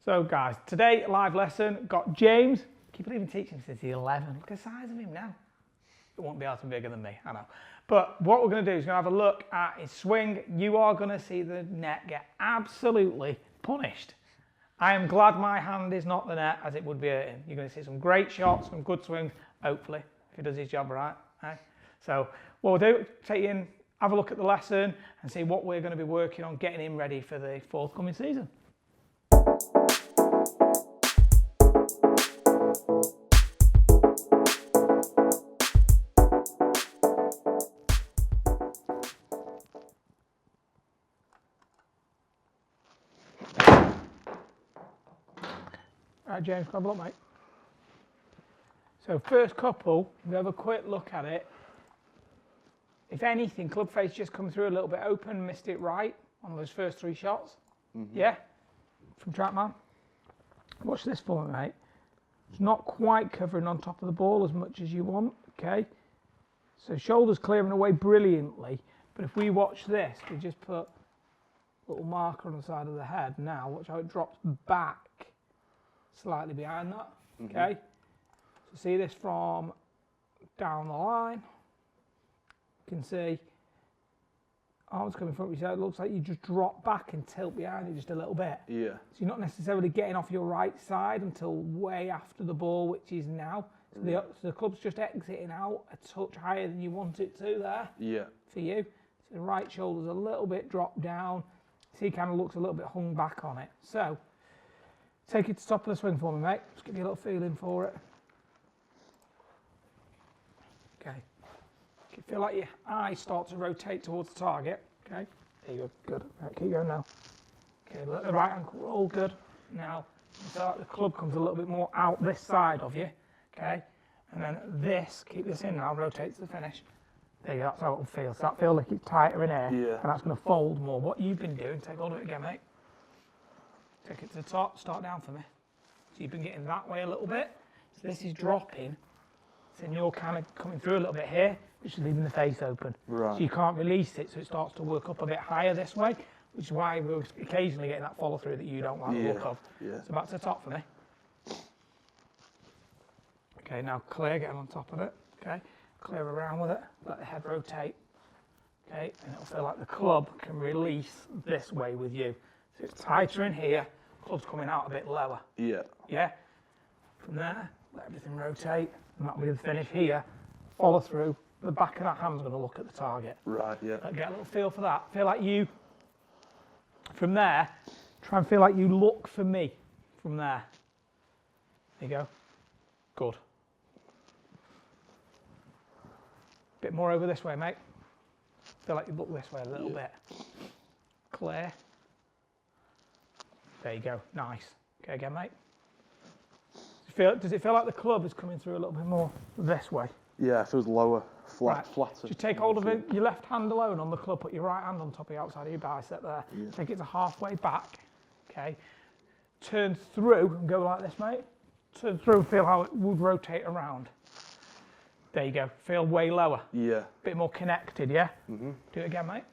So guys, today live lesson, got James. People even teach him since he's 11. Look at the size of him now. It won't be able to be bigger than me, I know. But what we're going to do is going to have a look at his swing. You are going to see the net get absolutely punished. I am glad my hand is not the net, as it would be hurting. You're going to see some great shots, some good swings, hopefully, if he does his job right. Eh? So what we'll do, take you in, have a look at the lesson and see what we're going to be working on getting him ready for the forthcoming season. Right, James, grab a look, mate. So first couple, we'll have a quick look at it. If anything, club face just come through a little bit open, missed it right on those first three shots. Yeah, from Trackman. Watch this for me, mate. It's not quite covering on top of the ball as much as you want, okay? So shoulders clearing away brilliantly, but if we watch this, we just put a little marker on the side of the head. Now, watch how it drops back slightly behind that, okay? So see this from down the line. You can see arms coming from you, so it looks like you just drop back and tilt behind it just a little bit. Yeah. So you're not necessarily getting off your right side until way after the ball, which is now. So the club's just exiting out a touch higher than you want it to there. Yeah. For you. So the right shoulder's a little bit dropped down. See, kind of looks a little bit hung back on it. So take it to the top of the swing for me, mate. Just give you a little feeling for it. Okay. You feel like your eyes start to rotate towards the target. Okay. There you go. Good. Right, keep going now. Okay, let the right ankle roll. Good. Now, you feel like the club comes a little bit more out this side of you. Okay. And then this, keep this in now, rotate to the finish. There you go. That's how it'll feel. So that feels like it's tighter in here. Yeah. And that's going to fold more. What you've been doing, take hold of it again, mate. Take it to the top, start down for me. So you've been getting that way a little bit. So this is dropping. So then you're kind of coming through a little bit here, which is leaving the face open. Right. So you can't release it, so it starts to work up a bit higher this way, which is why we're occasionally getting that follow through that you don't like the look of. Yeah. So back to the top for me. Okay, now clear, get on top of it. Okay, clear around with it, let the head rotate. Okay, and it'll feel like the club can release this way with you. So it's tighter in here, club's coming out a bit lower. Yeah. Yeah? From there, let everything rotate, and that'll be the finish here. Follow through, the back of that hand's going to look at the target. Right, yeah. Get a little feel for that. Feel like you, from there, try and feel like you look for me from there. There you go. Good. Bit more over this way, mate. Feel like you look this way a little bit. Clear. There you go, nice. Okay, again, mate. Does it feel like the club is coming through a little bit more this way? Yeah, it feels lower, flatter. Just take hold of it, your left hand alone on the club, put your right hand on top of the outside of your bicep there. Yeah. Take it to halfway back, okay? Turn through and go like this, mate. Turn through and feel how it would rotate around. There you go, feel way lower. Yeah. Bit more connected, yeah? Do it again, mate.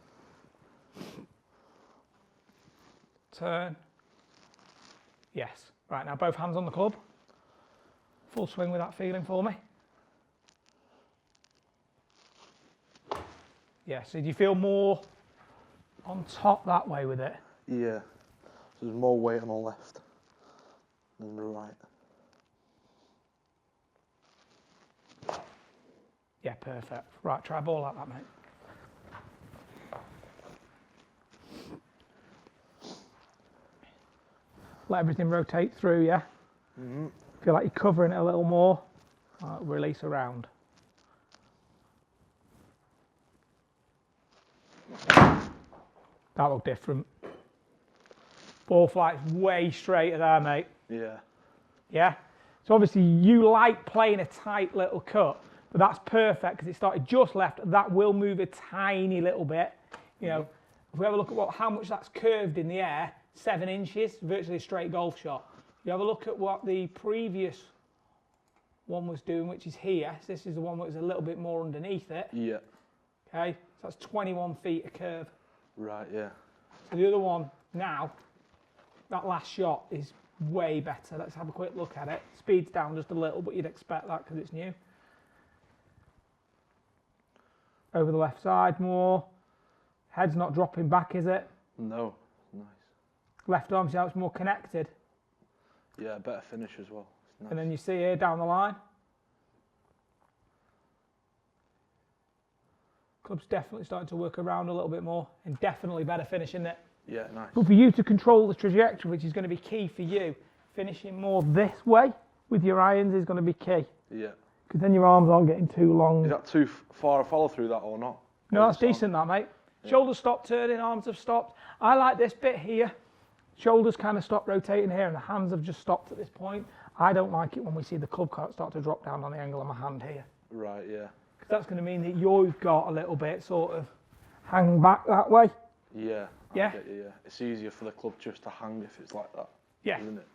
Turn. Yes. Right, now both hands on the club. Full swing with that feeling for me. Yeah, so do you feel more on top that way with it? Yeah. So there's more weight on the left than the right. Yeah, perfect. Right, try a ball like that, mate. Let everything rotate through, yeah? Feel like you're covering it a little more. Release around. That looked different. Ball flight's way straighter there, mate. Yeah. Yeah? So obviously you like playing a tight little cut, but that's perfect because it started just left. That will move a tiny little bit. You know, if we have a look at how much that's curved in the air, 7 inches, virtually a straight golf shot. You have a look at what the previous one was doing, which is here. So this is the one that was a little bit more underneath it. Yeah. Okay, so that's 21 feet of curve. Right, yeah. So the other one now, that last shot is way better. Let's have a quick look at it. Speed's down just a little, but you'd expect that because it's new. Over the left side more. Head's not dropping back, is it? No, nice. Left arm, see how it's more connected. Yeah, better finish as well. Nice. And then you see here down the line. Club's definitely starting to work around a little bit more and definitely better finish, isn't it? Yeah, nice. But for you to control the trajectory, which is going to be key for you, finishing more this way with your irons is going to be key. Yeah. Because then your arms aren't getting too long. Is that too far a follow through that or not? No, that's decent that, mate. Yeah. Shoulders stopped turning, arms have stopped. I like this bit here. Shoulders kind of stopped rotating here and the hands have just stopped at this point. I don't like it when we see the club cart start to drop down on the angle of my hand here. Right, yeah. Because that's going to mean that you've got a little bit sort of hang back that way. Yeah. Yeah. I get you, yeah. It's easier for the club just to hang if it's like that. Yeah. Isn't it?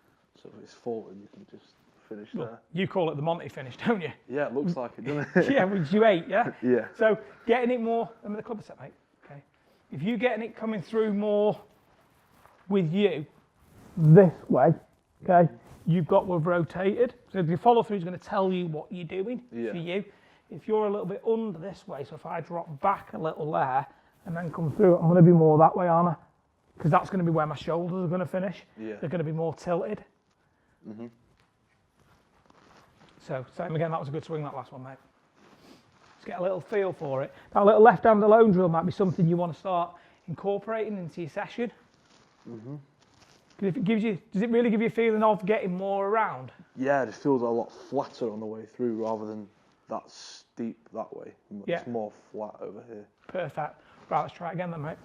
So if it's forward, you can just finish Well, there. you call it the Monty finish, don't you? Yeah, it looks like it, doesn't it? Yeah, which you ate, yeah? Yeah. So getting it more, the club set, mate. Okay. If you're getting it coming through more with you this way, okay, you've got with rotated. So if your follow through is going to tell you what you're doing for you. If you're a little bit under this way, so if I drop back a little there and then come through, I'm going to be more that way, aren't I? Because that's going to be where my shoulders are going to finish. Yeah. They're going to be more tilted. Mhm. So same again, that was a good swing, that last one, mate. Let's get a little feel for it. That little left-hand alone drill might be something you want to start incorporating into your session. Mhm. Because if it gives you, does it really give you a feeling of getting more around? Yeah, it feels a lot flatter on the way through rather than that steep that way. Yeah. It's more flat over here. Perfect. Right, let's try it again then, mate.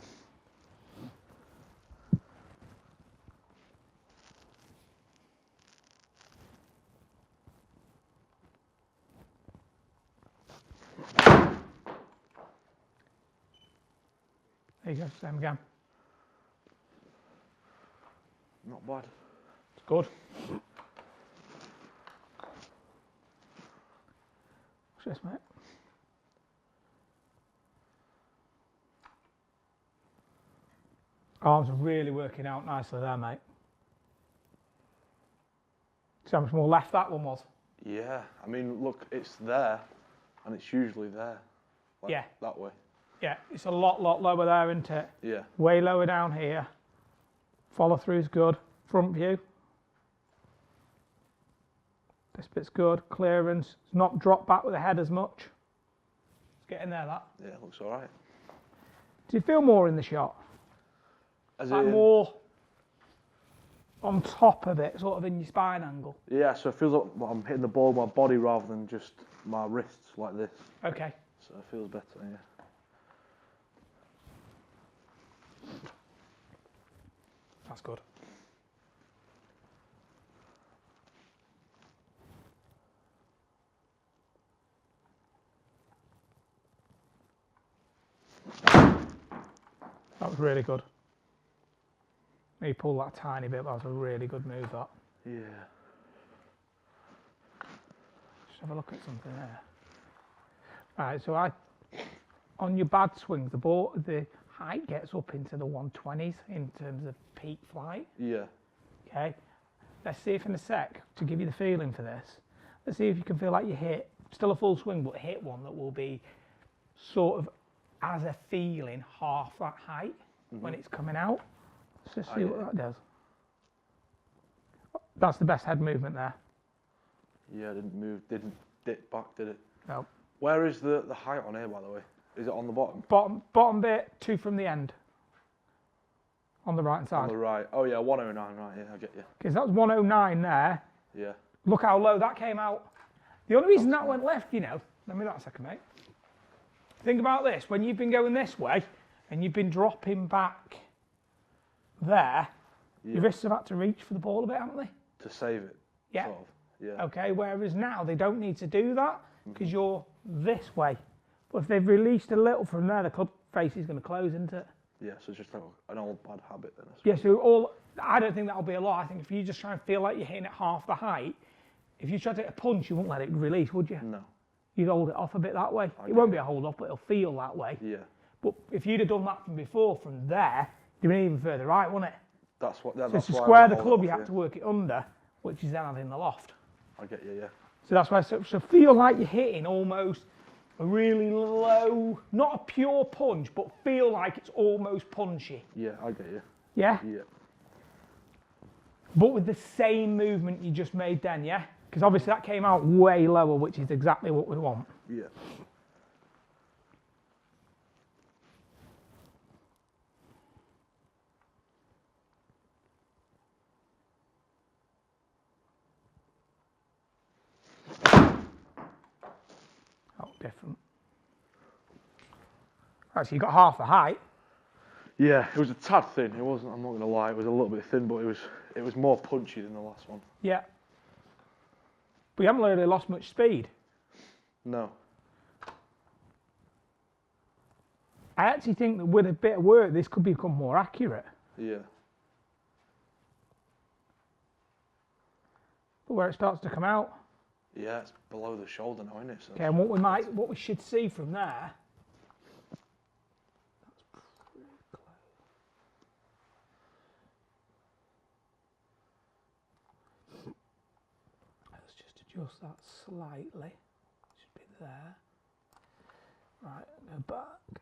There you go, same again. Not bad. It's good. What's this, mate? Arms are really working out nicely there, mate. See how much more left that one was? Yeah, I mean, look, it's there, and it's usually there. Like Yeah. That way. Yeah, it's a lot lower there, isn't it? Yeah. Way lower down here. Follow through is good. Front view. This bit's good. Clearance. It's not dropped back with the head as much. It's getting there, that. Yeah, it looks all right. Do you feel more in the shot? As Like in, more on top of it, sort of in your spine angle? yeah, so it feels like I'm hitting the ball with my body rather than just my wrists like this. Okay. So it feels better, yeah. That's good. That was really good. You pull that tiny bit, that was a really good move, that. Yeah. Just have a look at something there. Right, so on your bad swings, the height gets up into the 120s in terms of peak flight. Yeah. Okay. Let's see if in a sec, to give you the feeling for this, let's see if you can feel like you hit, still a full swing, but hit one that will be sort of as a feeling half that height when it's coming out. Let's just see what that does. That's the best head movement there. Yeah, didn't dip back, did it? No. Where is the height on here, by the way? Is it on the bottom? Bottom bit, 2 from the end. On the right hand side. On the right. Oh yeah, 109, right, yeah, I get you. Because that was 109 there. Yeah. Look how low that came out. The only reason that went left, you know, let me that a second, mate. Think about this, when you've been going this way and you've been dropping back there, your wrists have had to reach for the ball a bit, haven't they? To save it. Yeah. Sort of. Yeah. Okay, whereas now they don't need to do that because you're this way. But if they've released a little from there, the club face is going to close, isn't it? Yeah, so it's just like an old bad habit then. Yeah, so I don't think that'll be a lot. I think if you just try and feel like you're hitting at half the height, if you try to hit a punch, you wouldn't let it release, would you? No. You'd hold it off a bit that way. It won't be a hold off, but it'll feel that way. Yeah. But if you'd have done that from before, from there, you'd been even further right, wouldn't it? That's what. So That's to why square I the hold club, it you off, have to work it under, which is then having the loft. I get you, yeah. So that's why, so feel like you're hitting almost a really low, not a pure punch, but feel like it's almost punchy. Yeah, I get you. Yeah? Yeah. But with the same movement you just made then, yeah? Because obviously that came out way lower, which is exactly what we want. Yeah. Oh, different. Right, so you got half the height. Yeah, it was a tad thin. It wasn't. I'm not gonna lie. It was a little bit thin, but it was more punchy than the last one. Yeah. But you haven't really lost much speed. No. I actually think that with a bit of work, this could become more accurate. Yeah. But where it starts to come out. Yeah, it's below the shoulder now, isn't it? So Okay, and what we should see from there. Let's just adjust that slightly. Should be there. Right, go back.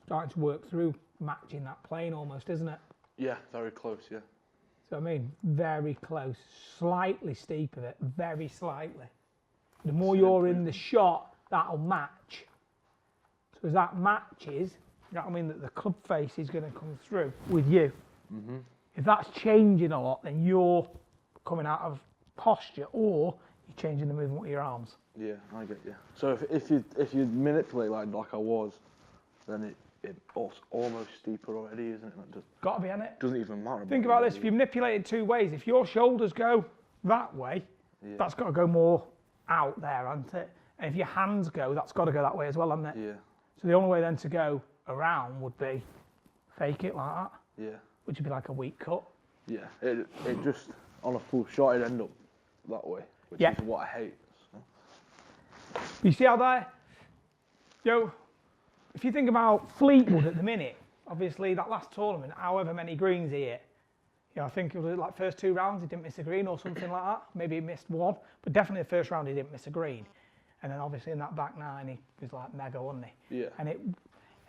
Starting to work through matching that plane almost, isn't it? yeah, very close. Yeah. So I mean, very close, slightly steep of it, very slightly. The more you're in the shot, that'll match. So as that matches, you know what I mean, that the club face is going to come through with you. Mhm. If that's changing a lot, then you're coming out of posture, or you're changing the movement with your arms. Yeah, I get you. So if you manipulate like I was, then it's almost steeper already, isn't it? That just Got to be on it. doesn't even matter. Think about this: if you manipulate it two ways, if your shoulders go that way, Yeah. that's got to go more out there, hasn't it? And if your hands go, that's got to go that way as well, hasn't it? Yeah. So the only way then to go around would be fake it like that, Yeah. which would be like a weak cut. Yeah. It just on a full shot it'd end up that way, which Yeah. is what I hate. So. You see how there? If you think about Fleetwood at the minute, obviously that last tournament, however many greens he hit, I think it was like first two rounds he didn't miss a green or something like that. Maybe he missed one, but definitely the first round he didn't miss a green. And then obviously in that back nine he was like mega, wasn't he? Yeah. And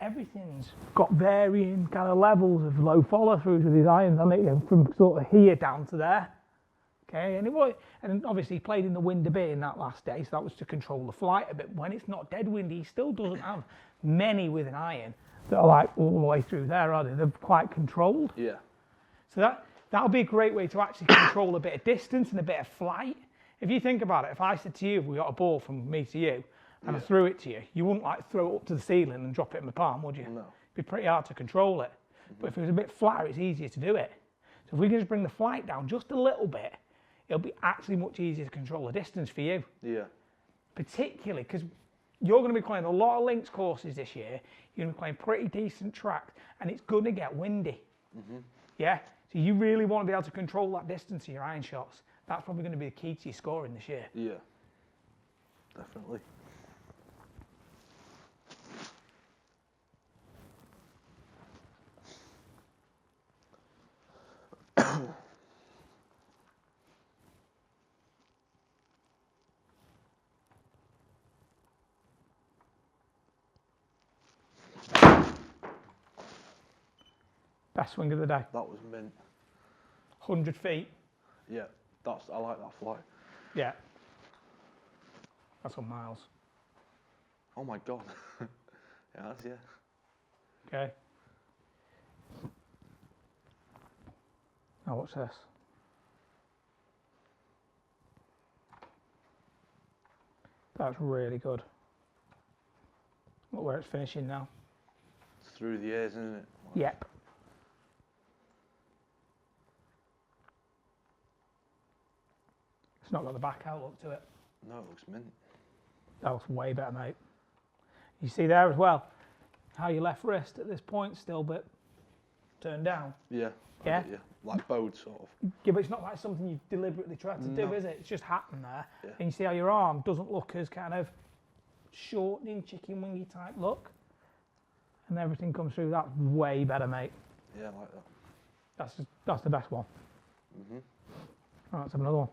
everything's got varying kind of levels of low follow throughs with his irons, hasn't it? From sort of here down to there. Okay, and obviously he played in the wind a bit in that last day, so that was to control the flight a bit. When it's not dead windy, he still doesn't have many with an iron that are like all the way through there, are they? They're quite controlled. Yeah. So that'll be a great way to actually control a bit of distance and a bit of flight. If you think about it, if I said to you, we got a ball from me to you, and I threw it to you, you wouldn't like throw it up to the ceiling and drop it in my palm, would you? No. It'd be pretty hard to control it. But if it was a bit flatter, it's easier to do it. So if we can just bring the flight down just a little bit, it'll be actually much easier to control the distance for you. Yeah. Particularly because you're going to be playing a lot of links courses this year. You're going to be playing pretty decent tracks, and it's going to get windy. Yeah? So you really want to be able to control that distance of your iron shots. That's probably going to be the key to your scoring this year. Yeah. Definitely. Best swing of the day. That was mint. 100 feet. Yeah. I like that flight. Yeah. That's on miles. Oh my god. Yeah. Okay. Now what's this? That's really good. Look where it's finishing now. It's through the ears, isn't it? Yep. It's not got the back out look to it. No, it looks mint. That looks way better, mate. You see there as well, how your left wrist at this point still a bit turned down. Yeah. Yeah? Like bowed sort of. Yeah, but it's not like something you've deliberately tried to do, is it? It's just happened there. Yeah. And you see how your arm doesn't look as kind of shortening, chicken wingy type look. And everything comes through. That's way better, mate. Yeah, I like that. That's the best one. Mhm. Right, let's have another one.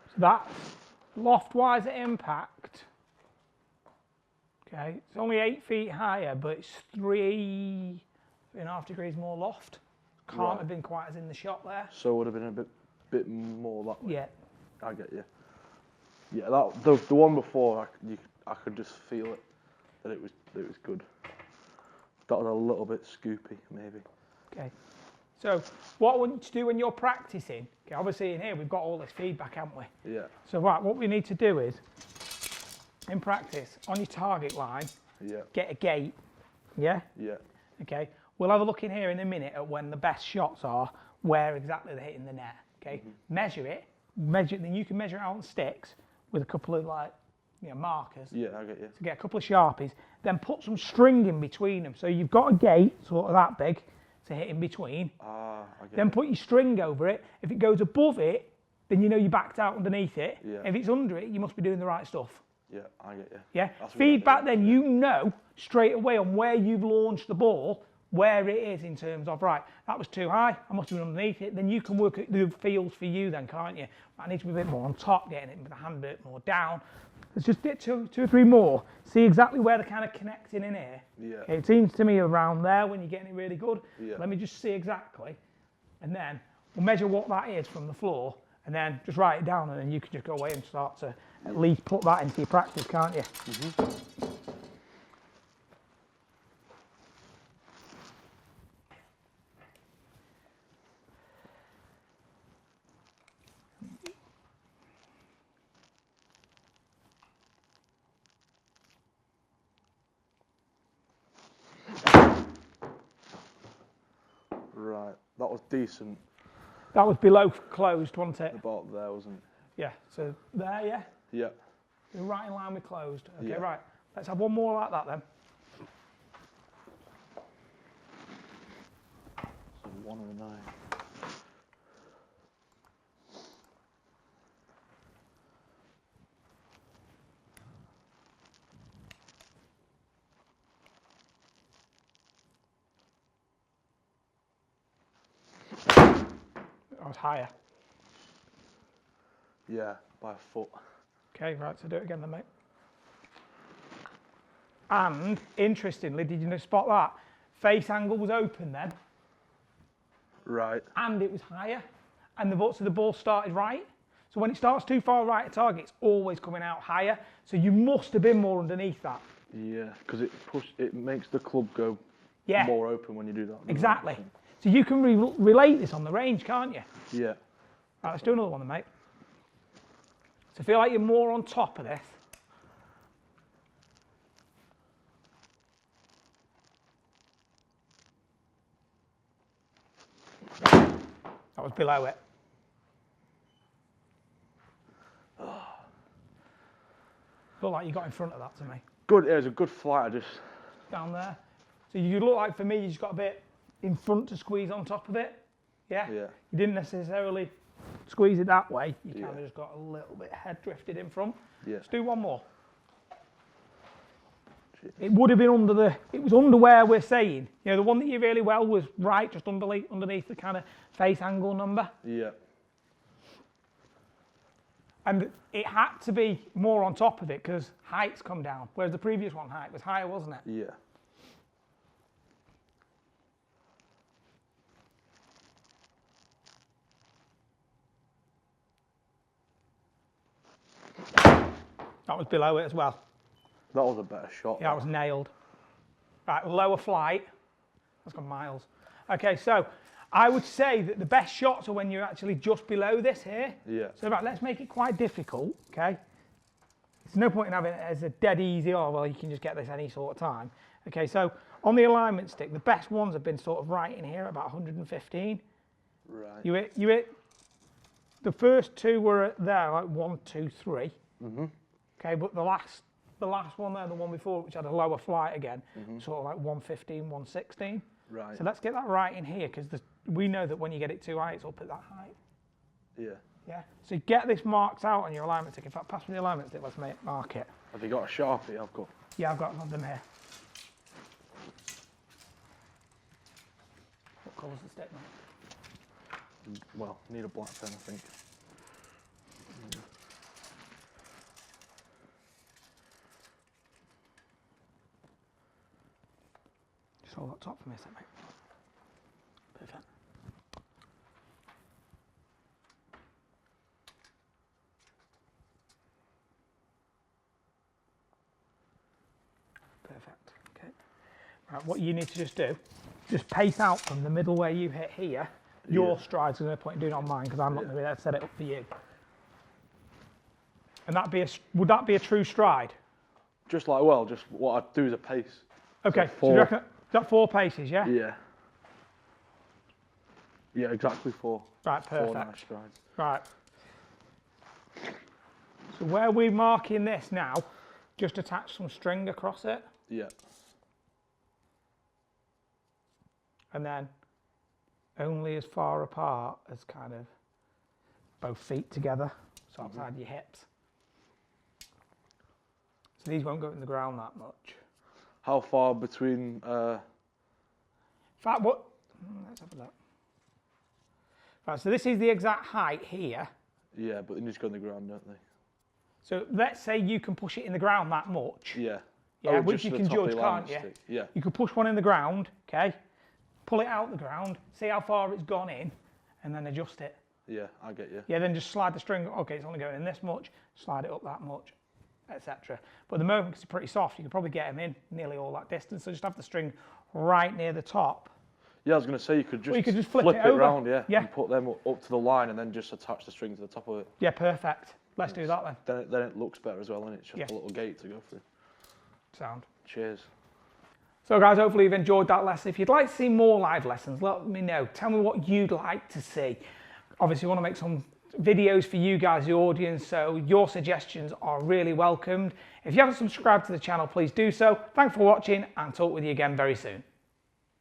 So that's loft-wise at impact. Okay, it's only 8 feet higher, but it's 3.5 degrees more loft. Can't have been quite as in the shot there. So it would have been a bit more that way. Yeah. I get you. Yeah, that the one before I could just feel it that it was good. That was a little bit scoopy maybe. Okay. So what I want you to do when you're practicing, okay, obviously in here we've got all this feedback, haven't we? Yeah. So right, what we need to do is, in practice, on your target line, get a gate. Yeah? Yeah. Okay. We'll have a look in here in a minute at when the best shots are, where exactly they're hitting the net. Okay. Measure it. Then you can measure it out on sticks with a couple of markers. Yeah, I get you. To get a couple of Sharpies. Then put some string in between them. So you've got a gate sort of that big to hit in between. I get Then it. put your string over it. If it goes above it, then you know you backed out underneath it. Yeah. If it's under it, you must be doing the right stuff. Yeah, I get you. Yeah. That's Feedback, then you know straight away on where you've launched the ball, where it is in terms of, right, that was too high, I must have been underneath it. Then you can work at the fields for you then, can't you? I need to be a bit more on top, getting it with the hand a bit more down. Let's just get two or three more. See exactly where they're kind of connecting in here. Yeah. Okay, it seems to me around there when you're getting it really good. Yeah. Let me just see exactly. And then we'll measure what that is from the floor and then just write it down, and then you can just go away and start to at least put that into your practice, can't you? Right, that was decent. That was below closed, wasn't it? About there, wasn't it? Yeah, so there, yeah? Yeah. You're right in line with closed. Okay, Yeah. right. Let's have one more like that then. So 109. I was higher. Yeah, by a foot. Okay, right, so do it again then, mate. And, interestingly, did you spot that? Face angle was open then, Right. and it was higher, and the ball started right. So when it starts too far right at target, it's always coming out higher. So you must have been more underneath that. Yeah, because it makes the club go Yeah, more open when you do that. exactly. So you can relate this on the range, can't you? Yeah. Right, let's do another one then, mate. So feel like you're more on top of this. That was below it. Looked like you got in front of that to me. Good, yeah, it was a good flight. I just. Down there. So you look like, for me, you just got a bit in front to squeeze on top of it. Yeah? Yeah. You didn't necessarily squeeze it that way. You kind Yeah. of just got a little bit head drifted in front. Yeah. Let's do one more. It would have been it was under where we're saying. You know, the one that you really well was right, just underneath the kind of face angle number. Yeah. And it had to be more on top of it because height's come down, whereas the previous one height was higher, wasn't it? Yeah. That was below it as well. That was a better shot. Yeah, that was nailed. Right, lower flight. That's gone miles. Okay, so I would say that the best shots are when you're actually just below this here. Yeah. So right, let's make it quite difficult, okay? There's no point in having it as a dead easy, oh, well, you can just get this any sort of time. Okay, so on the alignment stick, the best ones have been sort of right in here, about 115. Right. You hit, the first two were there, like 1, 2, 3. Mm-hmm. Okay, but the last one there, the one before, which had a lower flight again, sort of like 115, 116. Right. So let's get that right in here, because we know that when you get it too high, it's up at that height. Yeah. Yeah. So get this marked out on your alignment stick. In fact, pass me the alignment stick. Let's mark it. Have you got a Sharpie? I've got. Yeah, I've got them here. What colour's the stick, mate? Well, need a black pen, I think. Yeah. Just hold that top for me a sec, mate. Perfect. Perfect. Okay. Right, what you need to just do, just pace out from the middle where you hit here. Your strides, there's no point in doing it on mine because I'm not going to be there to set it up for you. And would that be a true stride? Just like, well, just what I'd do is a pace. Okay, so you reckon, is that 4 paces, yeah? Yeah. Yeah, exactly 4. Right, perfect. 4 nice strides. Right. So where we're marking this now, just attach some string across it. Yeah. And then only as far apart as kind of both feet together, so outside your hips. So these won't go in the ground that much. How far between? In fact, let's have a look. Right, so this is the exact height here. Yeah, but they need to go in the ground, don't they? So let's say you can push it in the ground that much. Yeah. Yeah, which you can judge, can't you? Stick. Yeah. You could push one in the ground, okay? Pull it out the ground, see how far it's gone in, and then adjust it. Yeah, I get you. Yeah, then just slide the string. Okay, it's only going in this much. Slide it up that much, etc. But at the moment, because it's pretty soft, you could probably get them in nearly all that distance. So just have the string right near the top. Yeah, I was going to say you could just, flip it over. around, yeah, Yeah. and put them up to the line, and then just attach the string to the top of it. Yeah, perfect. Let's do that then. Then it looks better as well, and it's just Yeah. a little gate to go through. Sound. Cheers. So guys, hopefully you've enjoyed that lesson. If you'd like to see more live lessons, let me know. Tell me what you'd like to see. Obviously, we want to make some videos for you guys, the audience, so your suggestions are really welcomed. If you haven't subscribed to the channel, please do so. Thanks for watching, and talk with you again very soon.